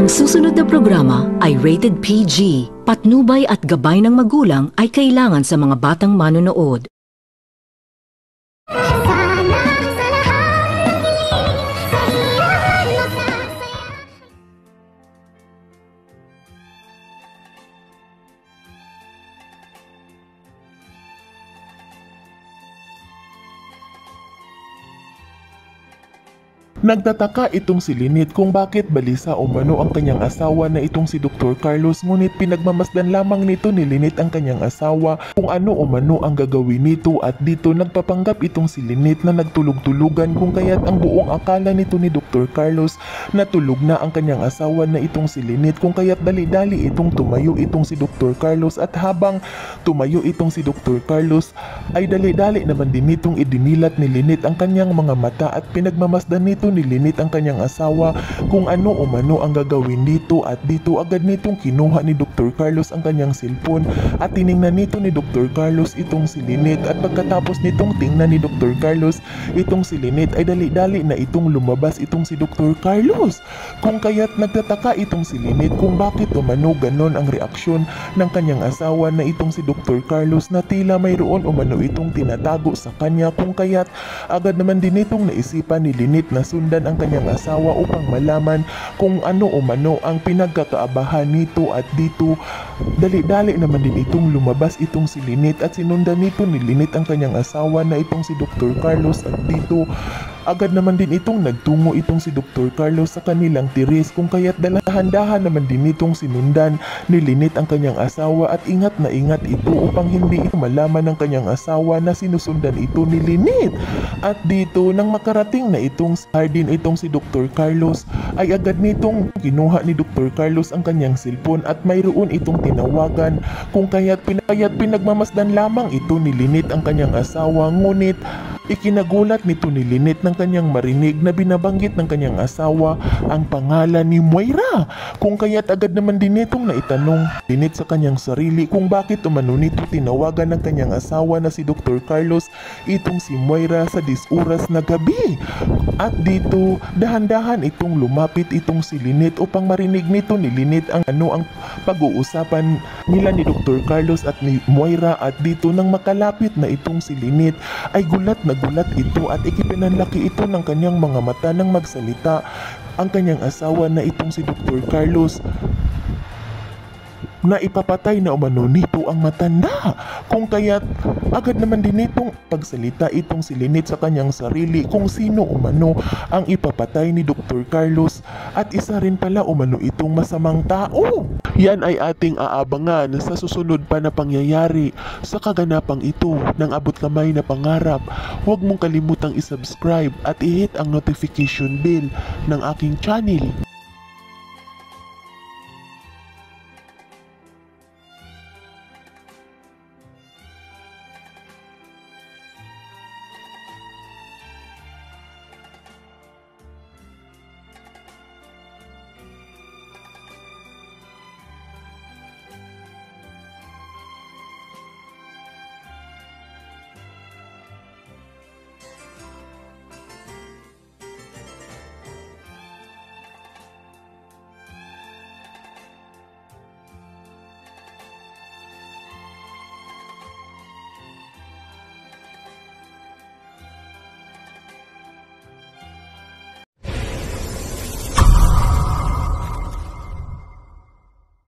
Ang susunod na programa ay rated PG. Patnubay at gabay ng magulang ay kailangan sa mga batang manonood. Nagtataka itong si Lynette kung bakit balisa o mano ang kanyang asawa na itong si Dr. Carlos, ngunit pinagmamasdan lamang nito ni Lynette ang kanyang asawa kung ano o mano ang gagawin nito, at dito nagpapanggap itong si Lynette na nagtulog-tulugan kung kaya't ang buong akala nito ni Dr. Carlos na tulog na ang kanyang asawa na itong si Lynette, kung kaya't dali-dali itong tumayo itong si Dr. Carlos, at habang tumayo itong si Dr. Carlos ay dali-dali naman din nitong idinilat ni Lynette ang kanyang mga mata, at pinagmamasdan nito ni Lynette ang kanyang asawa kung ano o mano ang gagawin dito, at dito agad nitong kinuha ni Dr. Carlos ang kanyang cellphone at tiningnan nito ni Dr. Carlos itong si Lynette, at pagkatapos nitong tingnan ni Dr. Carlos itong si Lynette ay dali-dali na itong lumabas itong si Dr. Carlos, kung kaya't nagtataka itong si Lynette kung bakit o mano ganon ang reaksyon ng kanyang asawa na itong si Dr. Carlos, na tila mayroon o mano itong tinatago sa kanya, kung kaya't agad naman din itong naisipan ni Lynette na sundan ang kanyang asawa upang malaman kung ano o mano ang pinagkakaabahan nito, at dito dali-dali naman din itong lumabas itong si Lynette at sinundan nito ni Lynette ang kanyang asawa na itong si Dr. Carlos, at dito agad naman din itong nagtungo itong si Dr. Carlos sa kanilang tiris, kung kaya't dahan-dahan naman din itong sinundan ni Lynette ang kanyang asawa, at ingat na ingat ito upang hindi ito malaman ng kanyang asawa na sinusundan ito ni Lynette. At dito nang makarating na itong hardin itong si Dr. Carlos ay agad nitong kinuha ni Dr. Carlos ang kanyang cellphone at mayroon itong tinawagan, kung kaya't pinagmamasdan lamang ito ni Lynette ang kanyang asawa, ngunit ikinagulat nito ni Lynette ng kanyang marinig na binabanggit ng kanyang asawa ang pangalan ni Moira, kung kaya't agad naman din nitong naitanong Lynette sa kanyang sarili kung bakit umano nito tinawagan ng kanyang asawa na si Dr. Carlos itong si Moira sa disoras na gabi. At dito dahan-dahan itong lumapit itong si Lynette upang marinig nito ni Lynette ang pag-uusapan nila ni Dr. Carlos at ni Moira, at dito nang makalapit na itong si Lynette ay gulat ito at ikipinanlaki ito ng kanyang mga mata nang magsalita ang kanyang asawa na itong si Dr. Carlos na ipapatay na umano nito ang matanda, kung kaya't agad naman din itong pagsalita itong si Lynette sa kanyang sarili kung sino umano ang ipapatay ni Dr. Carlos, at isa rin pala umano itong masamang tao. Yan ay ating aabangan sa susunod pa na pangyayari sa kaganapang ito ng abot kamay na pangarap. Huwag mong kalimutang isubscribe at i-hit ang notification bell ng aking channel